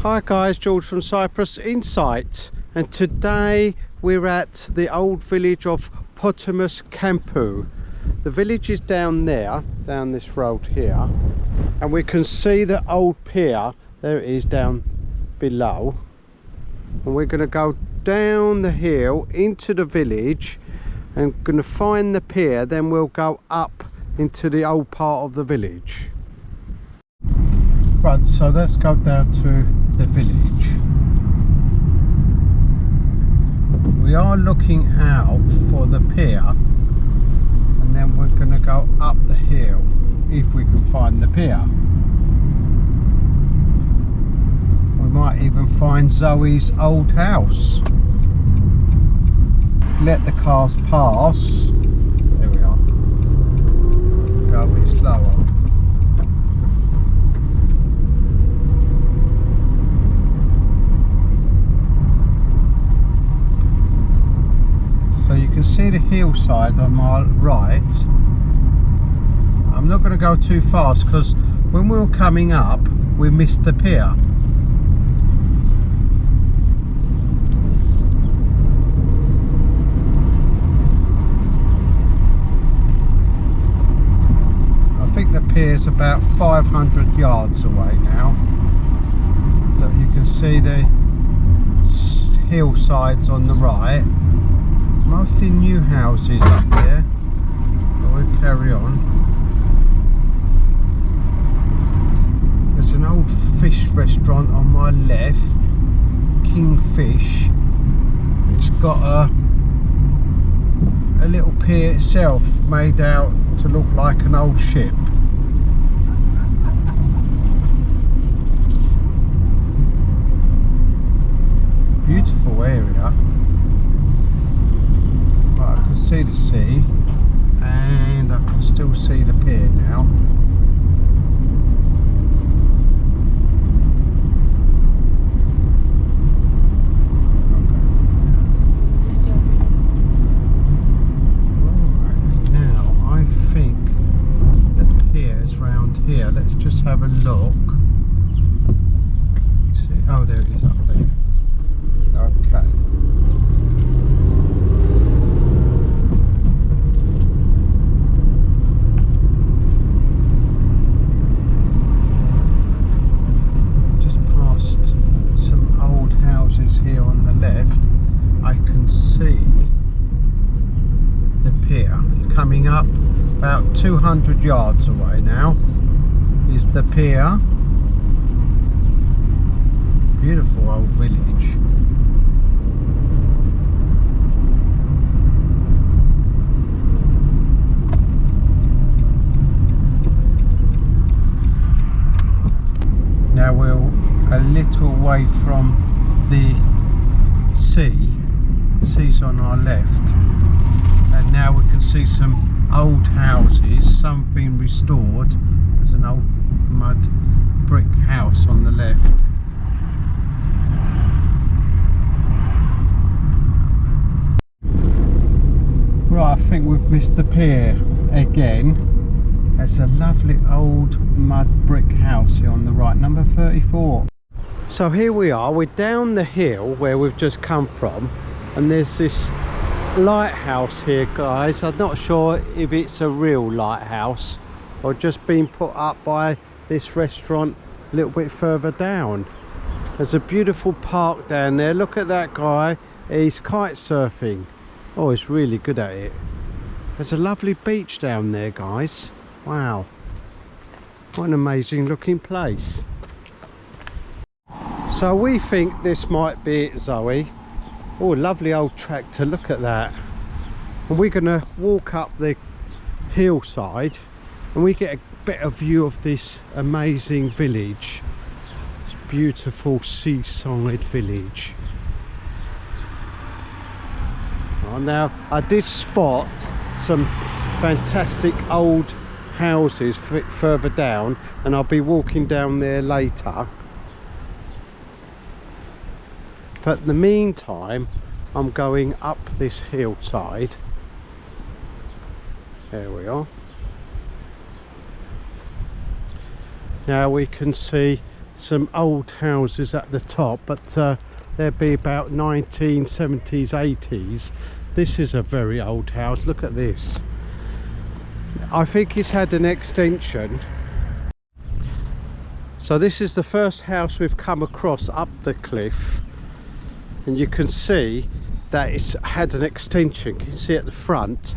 Hi guys, George from Cyprus Insight, and today we're at the old village of Potamos Kampou. The village is down there, down this road here, and we can see the old pier. There it is down below, and we're going to go down the hill into the village and going to find the pier. Then we'll go up into the old part of the village. Right, so let's go down to the village. We are looking out for the pier, and then we're going to go up the hill if we can find the pier. We might even find Zoe's old house. Let the cars pass. There we are. Go a bit slower. So you can see the hillside on my right. I'm not going to go too fast because when we were coming up we missed the pier. I think the pier's about 500 yards away now. Look, you can see the hillsides on the right. Mostly new houses up there, but we'll carry on. There's an old fish restaurant on my left, Kingfish. It's got a little pier itself made out to look like an old ship. Beautiful area. I can see the sea, and I can still see the pier now. Right, now I think the pier is round here. Let's just have a look. See, oh, there it is up there. Okay. Here on the left, I can see the pier. It's coming up about 200 yards away now is the pier. Beautiful old village. Now we're a little way from the sea's on our left, and now we can see some old houses. Some have been restored. There's an old mud brick house on the left. Right, I think we've missed the pier again. There's a lovely old mud brick house here on the right, number 34. So here we are, we're down the hill where we've just come from, and there's this lighthouse here, guys. I'm not sure if it's a real lighthouse or just been put up by this restaurant a little bit further down. There's a beautiful park down there. Look at that guy, he's kite surfing. Oh, he's really good at it. There's a lovely beach down there, guys. Wow, what an amazing looking place. So we think this might be it, Zoe. Oh, lovely old tractor, look at that. and we're going to walk up the hillside and we get a better view of this amazing village. This beautiful seaside village. Oh, now I did spot some fantastic old houses further down, and I'll be walking down there later, but in the meantime I'm going up this hillside. There we are. Now we can see some old houses at the top, but they'd be about 1970s 80s. This is a very old house. Look at this. I think it's had an extension. So this is the first house we've come across up the cliff, and you can see that it's had an extension. You can see at the front,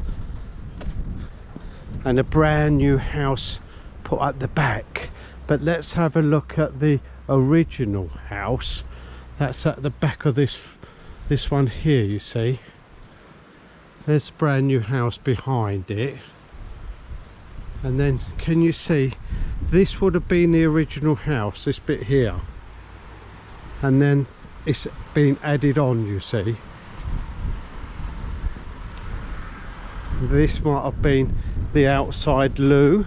and a brand new house put at the back. But let's have a look at the original house that's at the back of this one here. You see there's a brand new house behind it, and then can you see this would have been the original house, this bit here, and then it's been added on. You see, this might have been the outside loo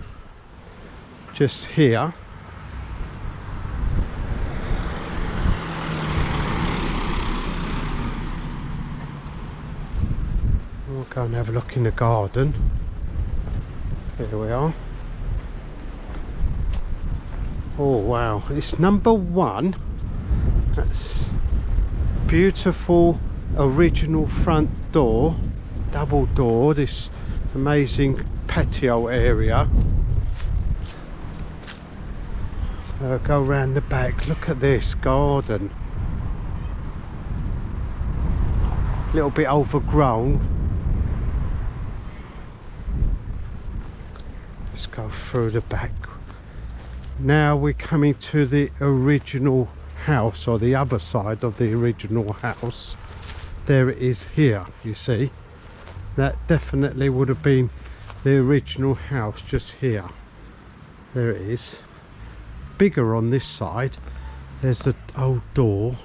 just here. We'll go and have a look in the garden. Here we are. Oh wow, it's number 1. That's beautiful original front door, double door, this amazing patio area. Go around the back. Look at this garden, a little bit overgrown. Let's go through the back. Now we're coming to the original house, or the other side of the original house. There it is here. You see, that definitely would have been the original house just here. There it is. Bigger on this side. There's the old door,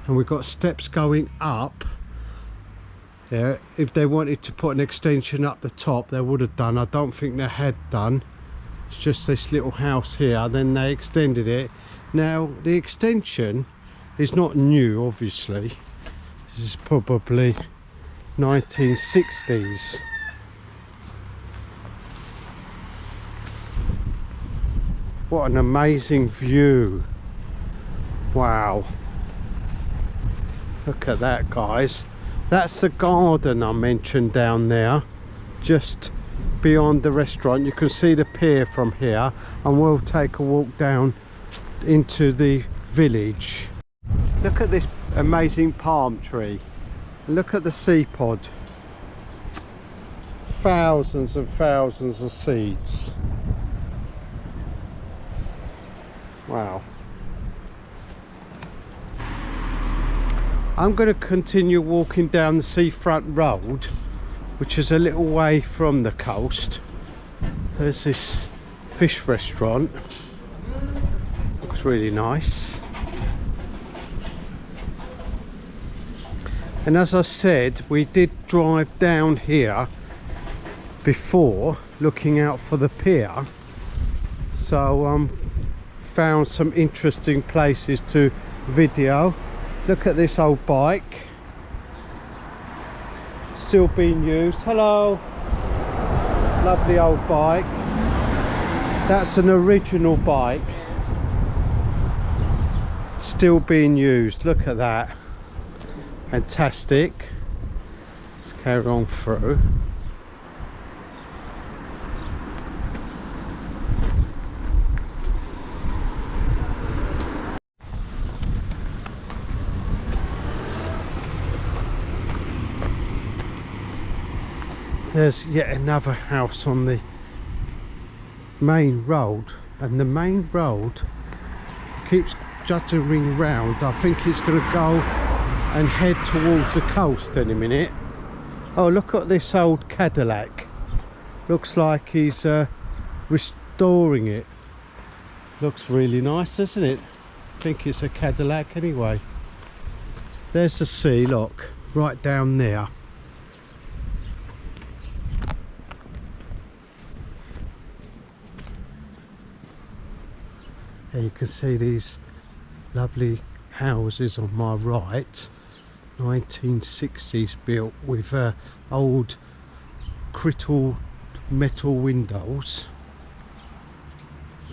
and we've got steps going up there. If they wanted to put an extension up the top, they would have done. I don't think they had done. It's just this little house here, then they extended it. Now the extension is not new, obviously. This is probably 1960s. What an amazing view. Wow, look at that, guys. That's the garden I mentioned down there, just beyond the restaurant. You can see the pier from here, and we'll take a walk down into the village. Look at this amazing palm tree. Look at the seed pod. Thousands and thousands of seeds. Wow. I'm going to continue walking down the seafront road, which is a little way from the coast. There's this fish restaurant. Looks really nice. And as I said, we did drive down here before, looking out for the pier. So found some interesting places to video. Look at this old bike, still being used. Hello. Lovely old bike. That's an original bike, still being used. Look at that. Fantastic. Let's carry on through. There's yet another house on the main road, and the main road keeps juttering round. I think it's going to go and head towards the coast in a minute. Oh, look at this old Cadillac. Looks like he's restoring it. Looks really nice, doesn't it? I think it's a Cadillac anyway. There's the sea, look, right down there. Here you can see these lovely houses on my right. 1960s built with old crystal metal windows.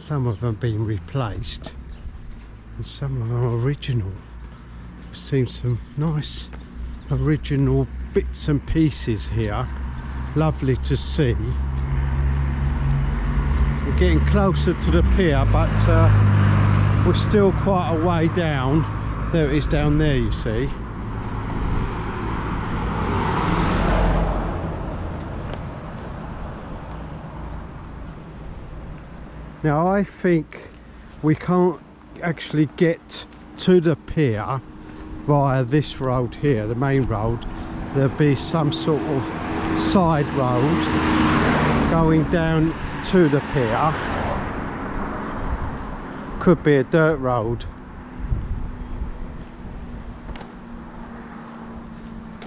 Some of them being replaced and some of them are original. I've seen some nice original bits and pieces here. Lovely to see. We're getting closer to the pier, but we're still quite a way down. There it is down there, you see. Now I think we can't actually get to the pier via this road here, the main road. There'll be some sort of side road going down to the pier. Could be a dirt road.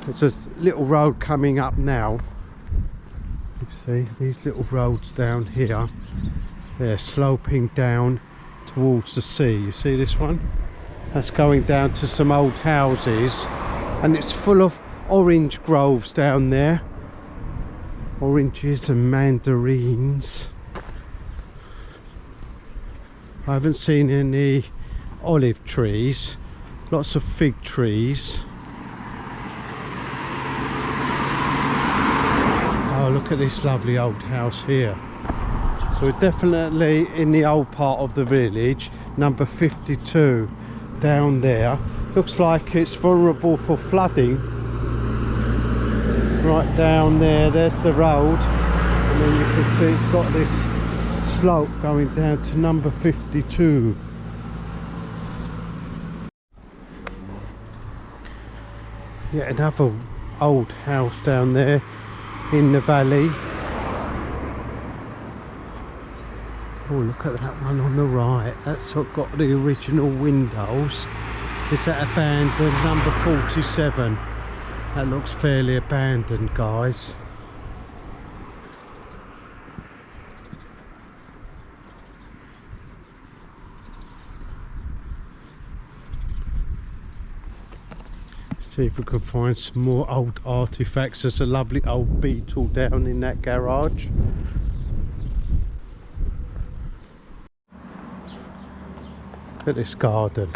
There's a little road coming up now. You see these little roads down here. They're sloping down towards the sea. You see this one? That's going down to some old houses, and it's full of orange groves down there. Oranges and mandarins. I haven't seen any olive trees. Lots of fig trees. Oh, look at this lovely old house here. So we're definitely in the old part of the village, number 52 down there. Looks like it's vulnerable for flooding. Right down there, there's the road, and then you can see it's got this slope going down to number 52. Yet another old house down there in the valley. Oh, look at that one on the right. That's got the original windows. Is that abandoned? Number 47. That looks fairly abandoned, guys. Let's see if we can find some more old artifacts. There's a lovely old Beetle down in that garage. Look at this garden,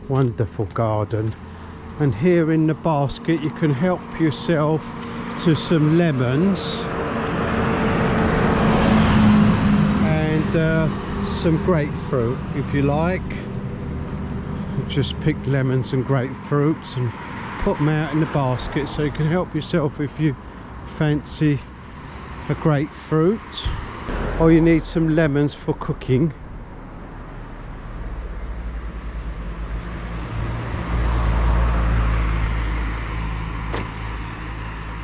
wonderful garden. And here in the basket you can help yourself to some lemons and some grapefruit if you like. Just pick lemons and grapefruits and put them out in the basket so you can help yourself if you fancy a grapefruit, or you need some lemons for cooking.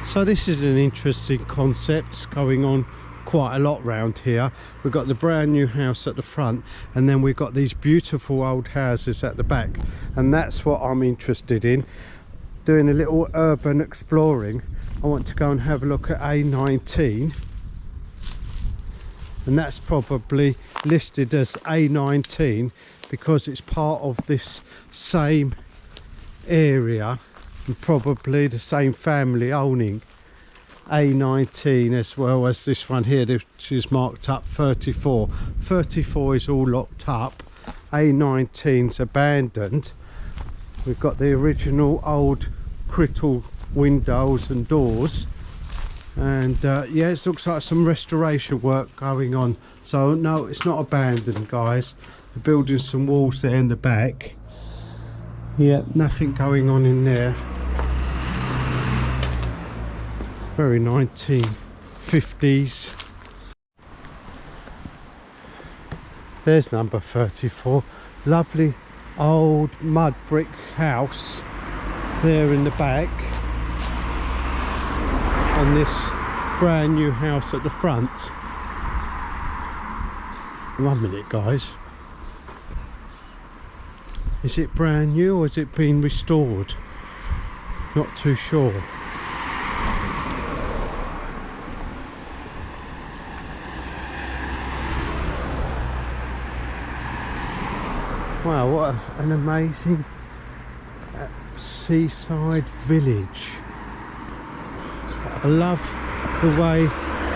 So this is an interesting concept going on quite a lot round here. We've got the brand new house at the front, and then we've got these beautiful old houses at the back, and that's what I'm interested in. Doing a little urban exploring. I want to go and have a look at A19, and that's probably listed as A19 because it's part of this same area and probably the same family owning A19, as well as this one here, which is marked up 34. 34 is all locked up. A19's abandoned. We've got the original old crystal windows and doors, and yeah, it looks like some restoration work going on. So no, it's not abandoned, guys. They're building some walls there in the back. Yeah, nothing going on in there. Very 1950s. There's number 34. Lovely old mud brick house there in the back. on this brand new house at the front. 1 minute, guys. Is it brand new or has it been restored? Not too sure. Wow, what an amazing seaside village. I love the way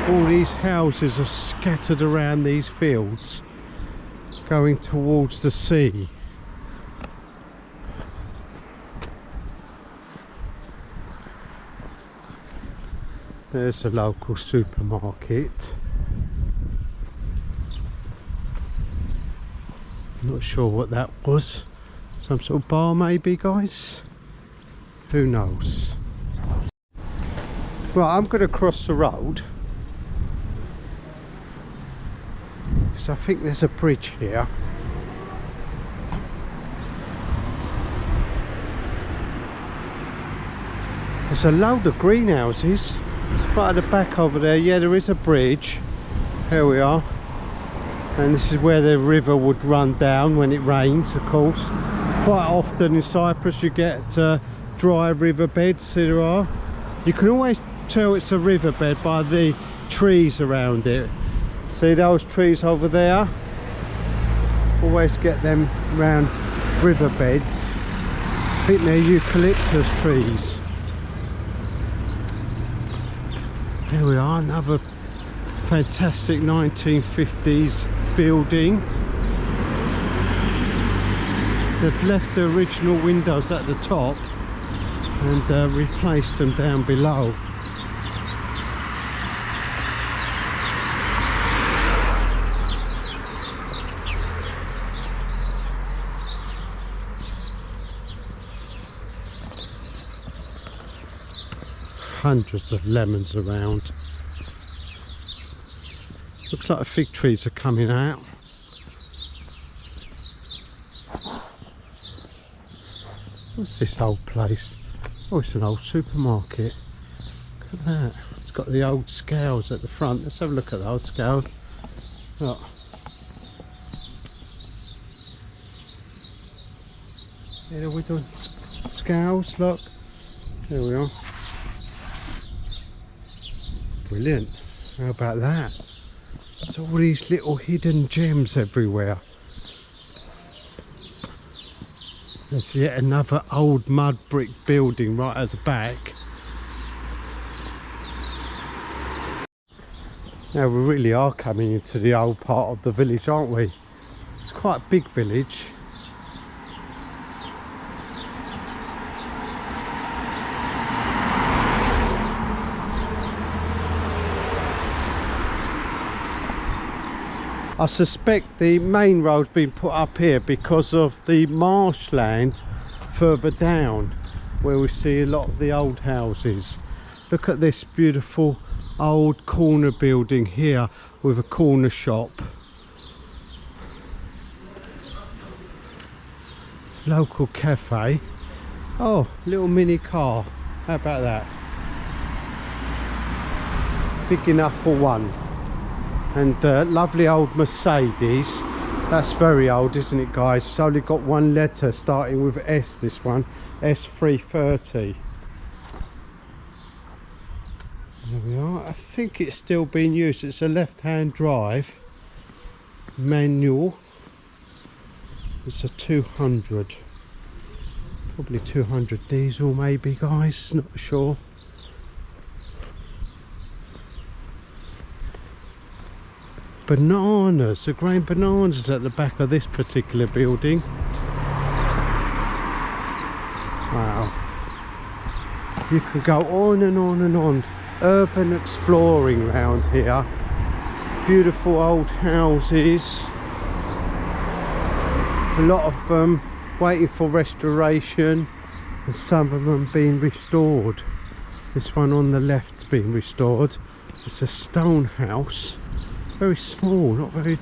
all these houses are scattered around these fields going towards the sea. There's a local supermarket. Not sure what that was. Some sort of bar maybe, guys? Who knows? Right, I'm going to cross the road because I think there's a bridge here. There's a load of greenhouses right at the back over there. Yeah, there is a bridge. Here we are. And this is where the river would run down when it rains, of course. Quite often in Cyprus you get dry riverbeds. Here there are. You can always tell it's a riverbed by the trees around it. See those trees over there? Always get them round riverbeds. I think they're eucalyptus trees. Here we are, another fantastic 1950s building. They've left the original windows at the top and replaced them down below. Hundreds of lemons around. Looks like the fig trees are coming out. What's this old place? Oh, it's an old supermarket. Look at that. It's got the old scales at the front. Let's have a look at those scales. Look. Here we're doing scales, look. There we are. Brilliant. How about that? There's all these little hidden gems everywhere. There's yet another old mud brick building right at the back. Now we really are coming into the old part of the village, aren't we? It's quite a big village. I suspect the main road's been put up here because of the marshland further down where we see a lot of the old houses. Look at this beautiful old corner building here with a corner shop. Local cafe. Oh, little mini car. How about that? Big enough for one. And lovely old Mercedes. That's very old, isn't it, guys? It's only got one letter starting with S, this one. S330. There we are. I think it's still being used. It's a left-hand drive. Manual. It's a 200. Probably 200 diesel maybe, guys. Not sure. Bananas, they're growing bananas at the back of this particular building. Wow. You can go on and on and on. Urban exploring around here. Beautiful old houses. A lot of them waiting for restoration and some of them being restored. This one on the left's been restored. It's a stone house. Very small, not very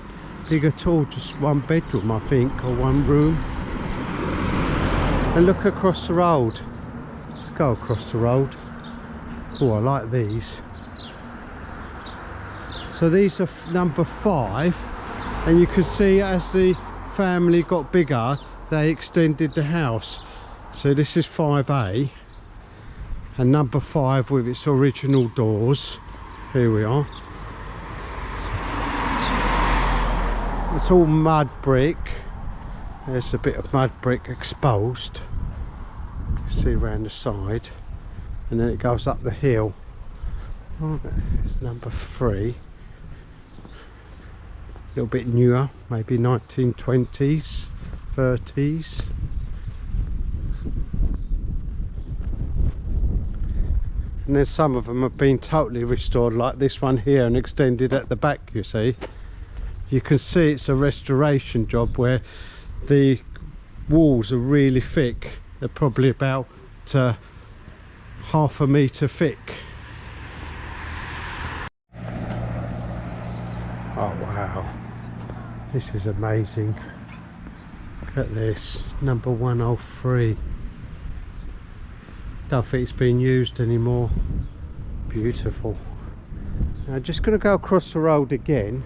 big at all, just one bedroom I think, or one room. And look across the road. Let's go across the road. Oh, I like these. So these are number 5, and you can see as the family got bigger they extended the house. So this is 5A, and number 5 with its original doors. Here we are. It's all mud brick. There's a bit of mud brick exposed, you see around the side, and then it goes up the hill. Oh, it's number 3. A little bit newer, maybe 1920s, 30s. And then some of them have been totally restored, like this one here, and extended at the back. You see, you can see it's a restoration job where the walls are really thick. They're probably about half a metre thick. Oh wow, this is amazing. Look at this, number 103. Don't think it's being used anymore. Beautiful. Now just going to go across the road again,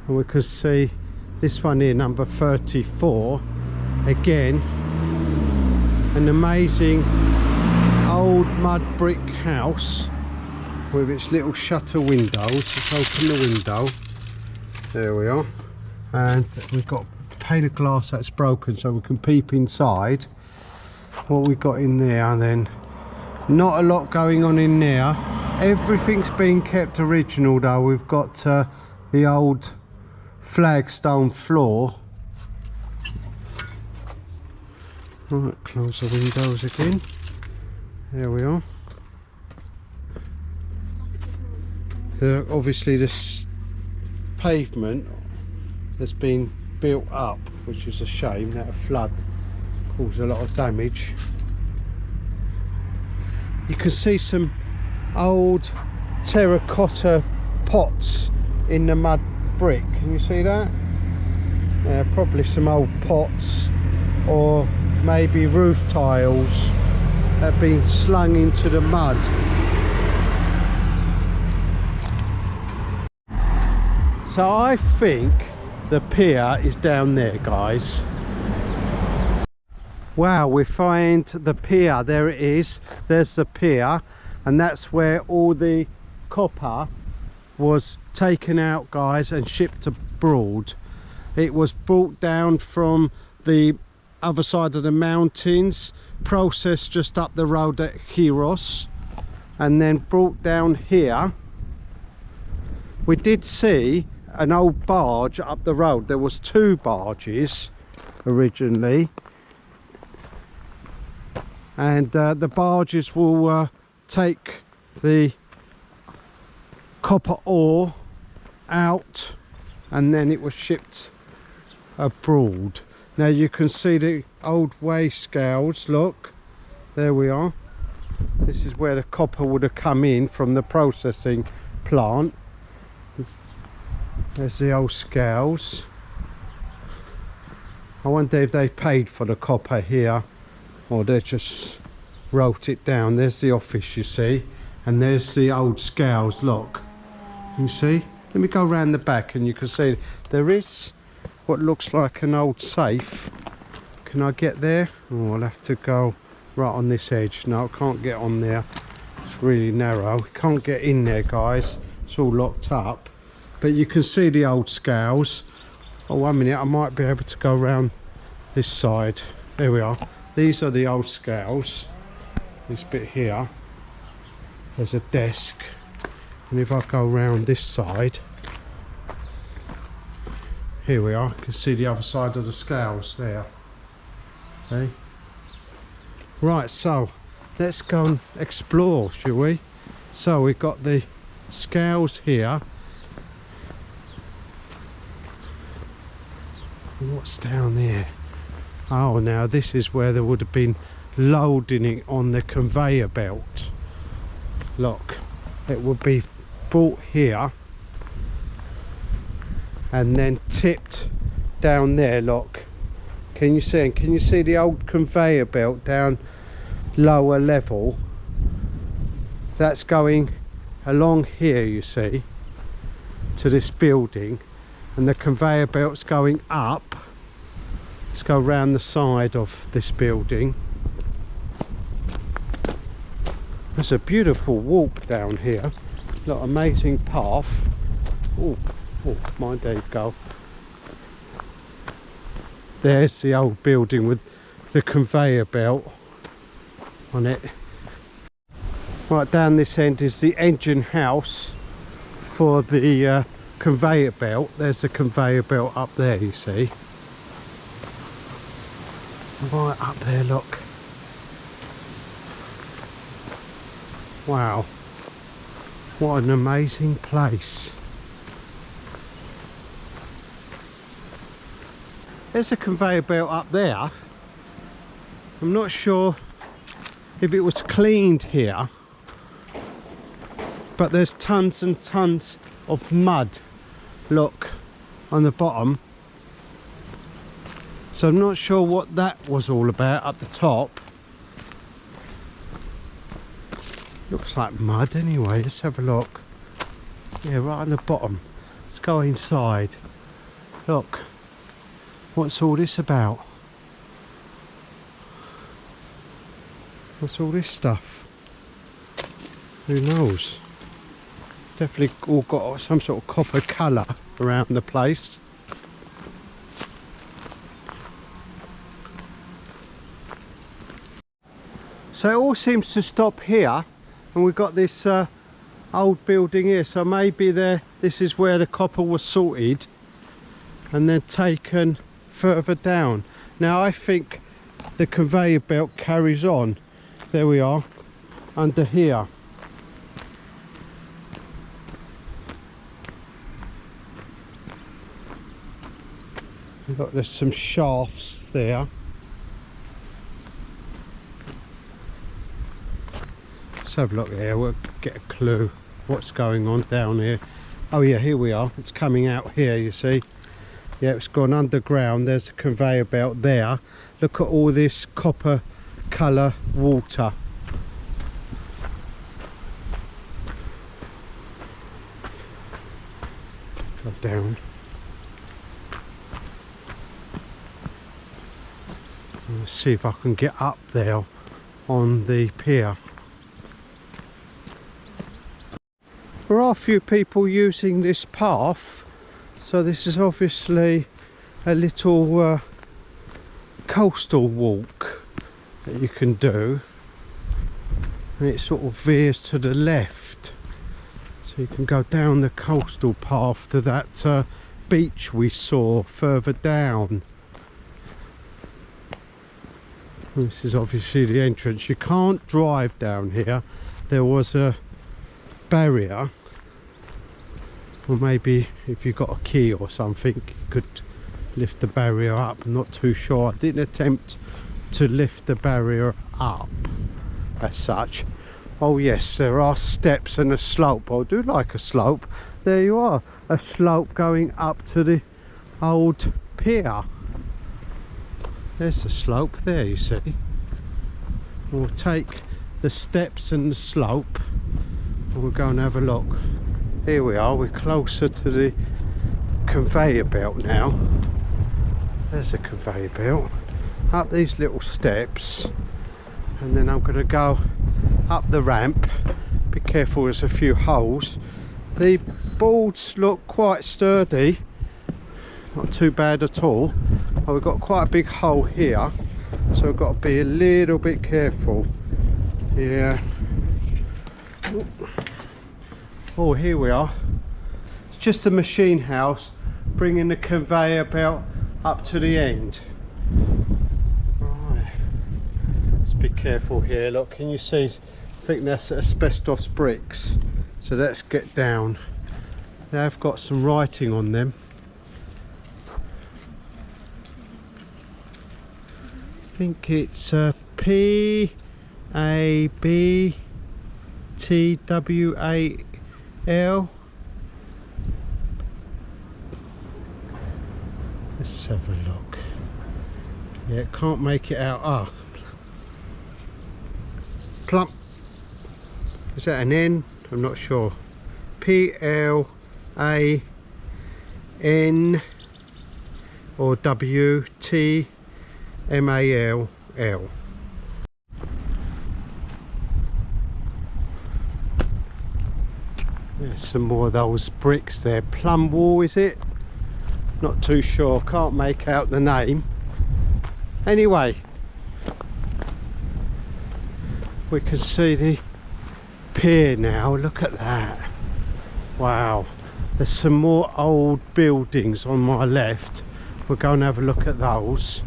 and we can see this one here, number 34. Again, an amazing old mud brick house with its little shutter windows. Let's open the window. There we are. And we've got a pane of glass that's broken so we can peep inside. What we got in there then, not a lot going on in there. Everything's been kept original though. We've got the old flagstone floor. Right, close the windows again. There we are. Obviously this pavement has been built up, which is a shame. That a flood caused a lot of damage. You can see some old terracotta pots in the mud brick. Can you see that? Probably some old pots, or maybe roof tiles that have been slung into the mud. So I think the pier is down there, guys. Wow, we find the pier. There it is. There's the pier, and that's where all the copper was taken out, guys, and shipped abroad. It was brought down from the other side of the mountains, processed just up the road at Kiros, and then brought down here. We did see an old barge up the road. There was 2 barges originally, and the barges will take the copper ore out, and then it was shipped abroad. Now you can see the old weigh scales. Look, there we are. This is where the copper would have come in from the processing plant. There's the old scales. I wonder if they paid for the copper here, or they just wrote it down. There's the office, you see, and there's the old scales. Look, you see. Let me go around the back and you can see there is what looks like an old safe. Can I get there? Oh, I'll have to go right on this edge. No, I can't get on there. It's really narrow. Can't get in there, guys. It's all locked up. But you can see the old scales. Oh, 1 minute, I might be able to go around this side. There we are. These are the old scales. This bit here, there's a desk, and if I go around this side, here we are. You can see the other side of the scales there. Okay. Right, so let's go and explore, shall we? So we've got the scales here. What's down there? Oh, now this is where they would have been loading it on the conveyor belt. Look, it would be brought here and then tipped down there. Look, can you see? And can you see the old conveyor belt down lower level that's going along here, you see, to this building, and the conveyor belt's going up. Let's go around the side of this building. There's a beautiful walk down here, got an amazing path. Oh, mind, there you go. There's the old building with the conveyor belt on it. Right down this end is the engine house for the conveyor belt. There's the conveyor belt up there, you see. Right up there, look. Wow, what an amazing place. There's a conveyor belt up there. I'm not sure if it was cleaned here, but there's tons and tons of mud, look, on the bottom. So I'm not sure what that was all about up the top. Looks like mud anyway. Let's have a look. Yeah, right on the bottom. Let's go inside. Look, what's all this about? What's all this stuff? Who knows? Definitely all got some sort of copper colour around the place. So it all seems to stop here, and we've got this old building here. So maybe this is where the copper was sorted and then taken further down. Now I think the conveyor belt carries on. There we are, under here. Look, there's some shafts there. Let's have a look here, we'll get a clue what's going on down here. Oh yeah, here we are. It's coming out here, you see. Yeah, it's gone underground. There's a conveyor belt there. Look at all this copper colour water. Go down. Let's see if I can get up there on the pier. There are a few people using this path, so this is obviously a little coastal walk that you can do, and it sort of veers to the left, so you can go down the coastal path to that beach we saw further down. This is obviously the entrance. You can't drive down here. There was a barrier, or maybe if you got a key or something you could lift the barrier up. I'm not too sure. I didn't attempt to lift the barrier up as such. Oh yes, there are steps and a slope. I do like a slope. There you are, a slope going up to the old pier. There's the slope there, you see. We'll take the steps and the slope and we'll go and have a look. Here we are, we're closer to the conveyor belt now. There's a conveyor belt. Up these little steps, and then I'm going to go up the ramp. Be careful, there's a few holes. The boards look quite sturdy, not too bad at all. Oh, we've got quite a big hole here, so we've got to be a little bit careful. Yeah. Oh, here we are. It's just a machine house bringing the conveyor belt up to the end. Right. Let's be careful here. Look, can you see? I think that's asbestos bricks. So let's get down. They've got some writing on them. I think it's PABTWAL. Let's have a look. Yeah, can't make it out. Ah, Plum. Is that an N? I'm not sure. P-L-A-N or W-T-M-A-L-L. There's some more of those bricks there. Plum Wall, is it? Not too sure, can't make out the name. Anyway, we can see the pier now. Look at that. Wow, there's some more old buildings on my left. We'll go and have a look at those,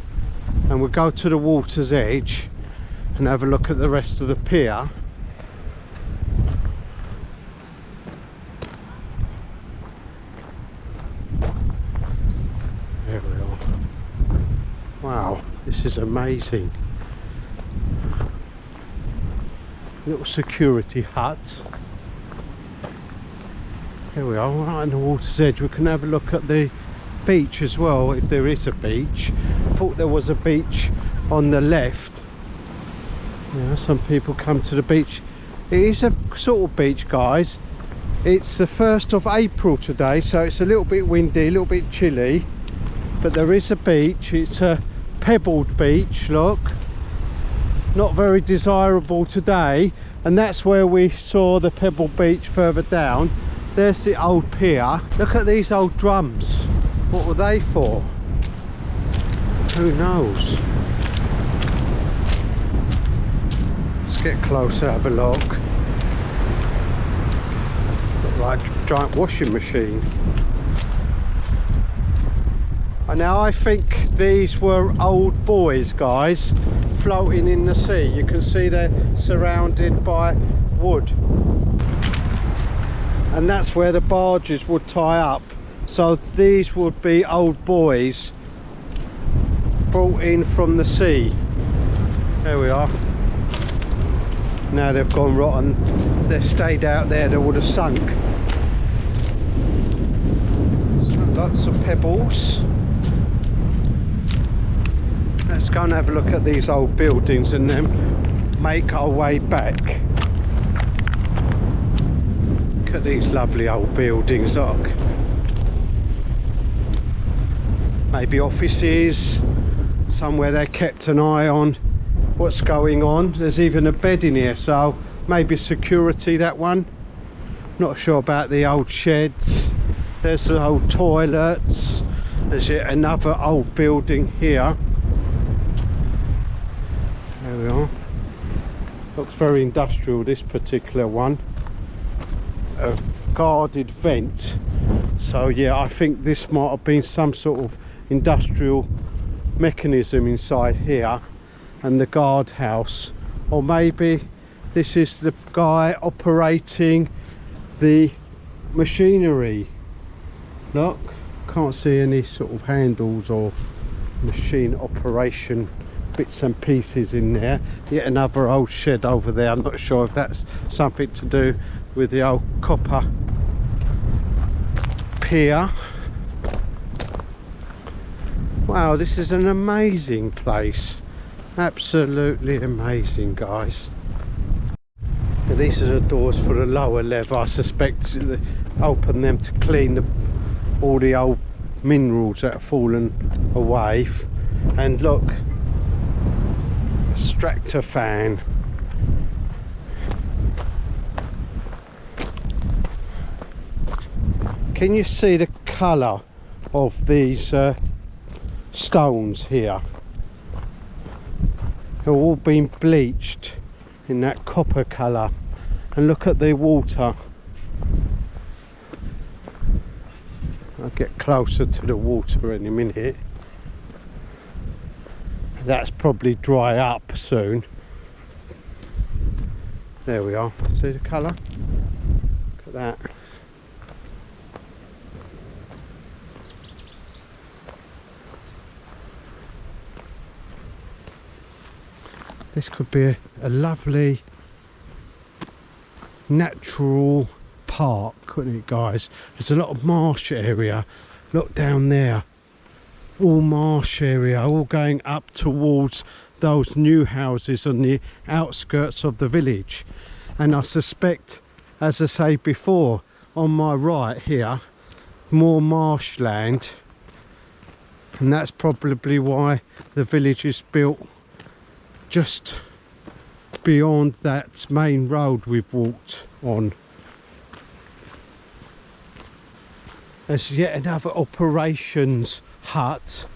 and we'll go to the water's edge and have a look at the rest of the pier. There we are. Wow, this is amazing. Little security hut. Here we are, right on the water's edge. We can have a look at the beach as well, if there is a beach. I thought there was a beach on the left. Yeah, some people come to the beach. It is a sort of beach, guys. It's the 1st of April today, so it's a little bit windy, a little bit chilly, but there is a beach. It's a pebbled beach, look. Not very desirable today, and that's where we saw the pebble beach further down. There's the old pier. Look at these old drums. What were they for? Who knows? Let's get closer, have a look. Look like a giant washing machine. And now I think these were old buoys, guys, floating in the sea. You can see they're surrounded by wood, and that's where the barges would tie up. So these would be old buoys brought in from the sea. There we are. Now they've gone rotten. They've stayed out there, they would have sunk. So lots of pebbles. Let's go and have a look at these old buildings and then make our way back. Look at these lovely old buildings, look. Maybe offices, somewhere they kept an eye on what's going on. There's even a bed in here, so maybe security, that one. Not sure about the old sheds. There's the old toilets. There's yet another old building here. There we are. Looks very industrial, this particular one. A guarded vent. So yeah, I think this might have been some sort of industrial mechanism inside here, and the guardhouse. Or maybe this is the guy operating the machinery. Look, can't see any sort of handles or machine operation bits and pieces in there. Yet another old shed over there. I'm not sure if that's something to do with the old copper pier. Wow, this is an amazing place. Absolutely amazing, guys. And these are the doors for the lower level. I suspect they open them to clean all the old minerals that have fallen away. And look, extractor fan. Can you see the colour of these stones here? They've all been bleached in that copper colour. And look at the water. I'll get closer to the water in a minute. That's probably dry up soon. There we are. See the colour? Look at that. This could be a lovely natural park, couldn't it, guys? There's a lot of marsh area. Look down there. All marsh area, all going up towards those new houses on the outskirts of the village. And I suspect, as I say before, on my right here, more marshland, and that's probably why the village is built just beyond that main road we've walked on. There's yet another operations hut,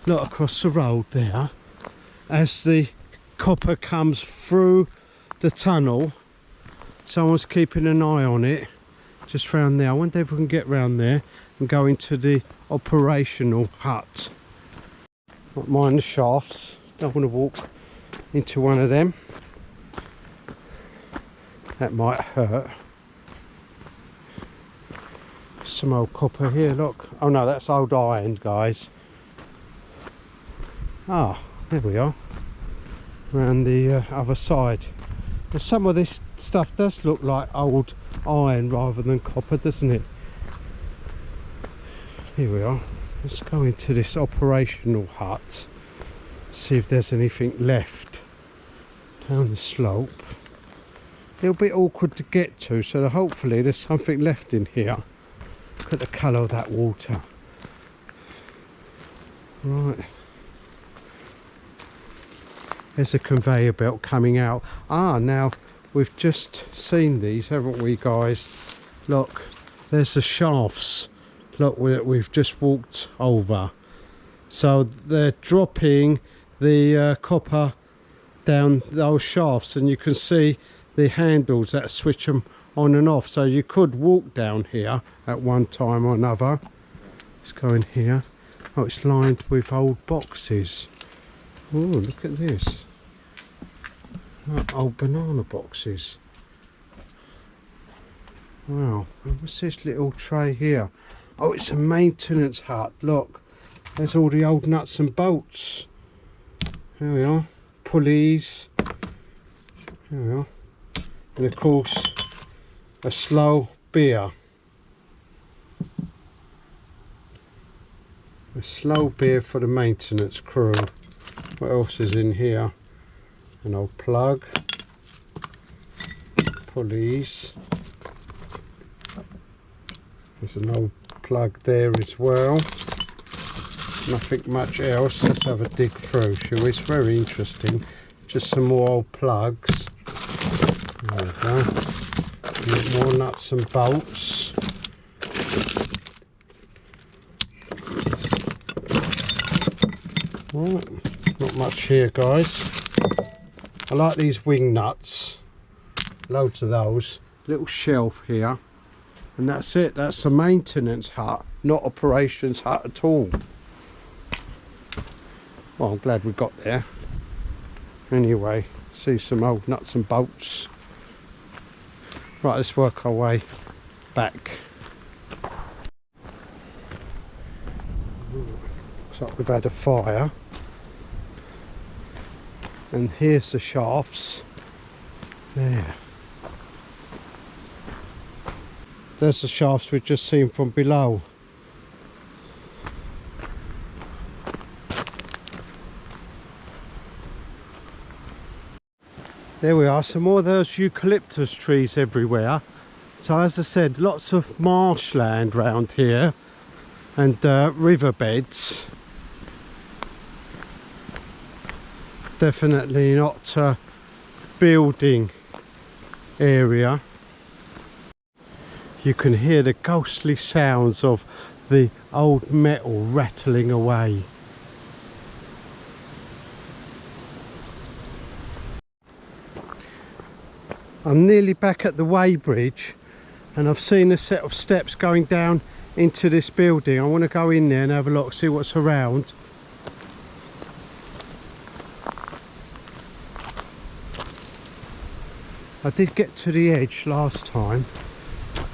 not across the road there. As the copper comes through the tunnel, someone's keeping an eye on it, just round there. I wonder if we can get round there and go into the operational hut. Not mind the shafts, don't want to walk into one of them. That might hurt. Some old copper here, look. Oh no, that's old iron, guys. Ah, there we are. Around the other side. But some of this stuff does look like old iron rather than copper, doesn't it? Here we are. Let's go into this operational hut. See if there's anything left down the slope. It'll be awkward to get to, so hopefully there's something left in here. Look at the colour of that water. Right. There's a conveyor belt coming out. Ah, now we've just seen these, haven't we, guys? Look, there's the shafts. Look, we've just walked over. So they're dropping the copper down those shafts, and you can see the handles that switch them on and off. So you could walk down here at one time or another. Let's go in here. Oh, it's lined with old boxes. Oh, look at this. Old banana boxes. Wow, what's this little tray here? Oh, it's a maintenance hut. Look, there's all the old nuts and bolts. There we are. Pulleys. There we are. And of course, a slow beer. A slow beer for the maintenance crew. What else is in here? An old plug. Pulleys. There's an old plug there as well. Nothing much else. Let's have a dig through, shall we? It's very interesting. Just some more old plugs. There we go. A bit more nuts and bolts. Well, not much here, guys. I like these wing nuts. Loads of those. Little shelf here. And that's it. That's the maintenance hut, not operations hut at all. Well, I'm glad we got there. Anyway, see some old nuts and bolts. Right, let's work our way back. Looks like we've had a fire. And here's the shafts. There. There's the shafts we've just seen from below. There we are, some more of those eucalyptus trees everywhere. So as I said, lots of marshland round here and riverbeds. Definitely not a building area. You can hear the ghostly sounds of the old metal rattling away. I'm nearly back at the weighbridge and I've seen a set of steps going down into this building. I want to go in there and have a look, see what's around. I did get to the edge last time.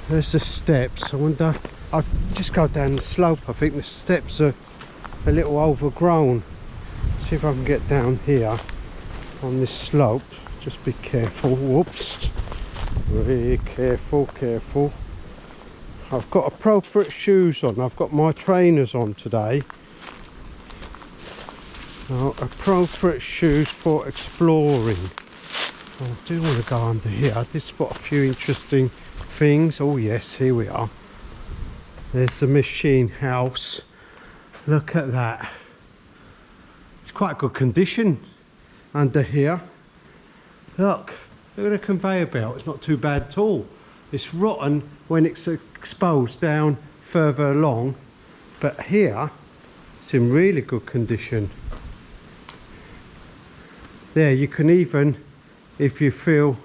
There's the steps. I wonder, I'll just go down the slope. I think the steps are a little overgrown. See if I can get down here on this slope. Just be careful. Whoops. Very careful, careful. I've got appropriate shoes on. I've got my trainers on today. Oh, appropriate shoes for exploring. Oh, I do want to go under here. I did spot a few interesting things. Oh yes, here we are. There's the machine house. Look at that. It's quite good condition under here. Look at the conveyor belt. It's not too bad at all. It's rotten when it's exposed down further along, but here it's in really good condition. There, you can even, if you feel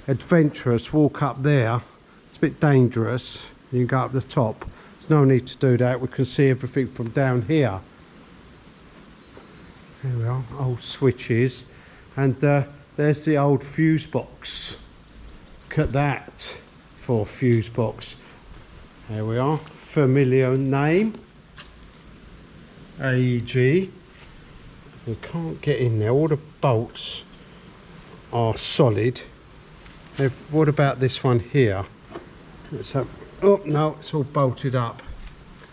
adventurous, walk up there. It's a bit dangerous. You can go up the top. There's no need to do that. We can see everything from down here. There we are, old switches. And there's the old fuse box. Look at that for a fuse box. There we are, familiar name. AEG. You can't get in there. All the bolts are solid. What about this one here? Let's have, oh no, it's all bolted up.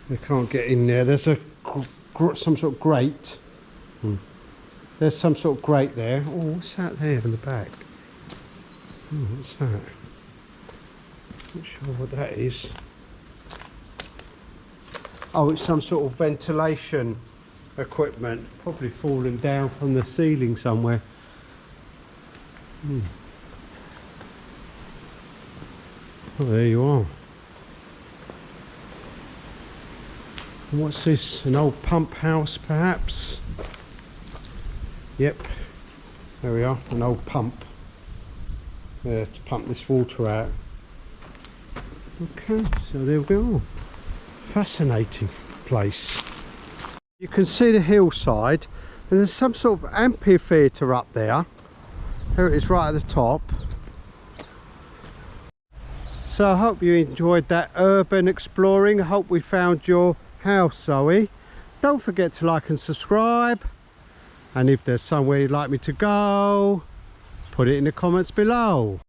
We can't get in there. There's a some sort of grate. There's some sort of grate there. Oh, what's that there in the back? Oh, what's that? Not sure what that is. Oh, it's some sort of ventilation equipment. Probably fallen down from the ceiling somewhere. Oh, there you are. And what's this? An old pump house, perhaps? Yep. There we are. An old pump. Yeah, to pump this water out. Okay, so there we go. Fascinating place. You can see the hillside, and there's some sort of amphitheatre up there. There it is, right at the top. So I hope you enjoyed that urban exploring. I hope we found your house, Zoe. Don't forget to like and subscribe. And if there's somewhere you'd like me to go, put it in the comments below.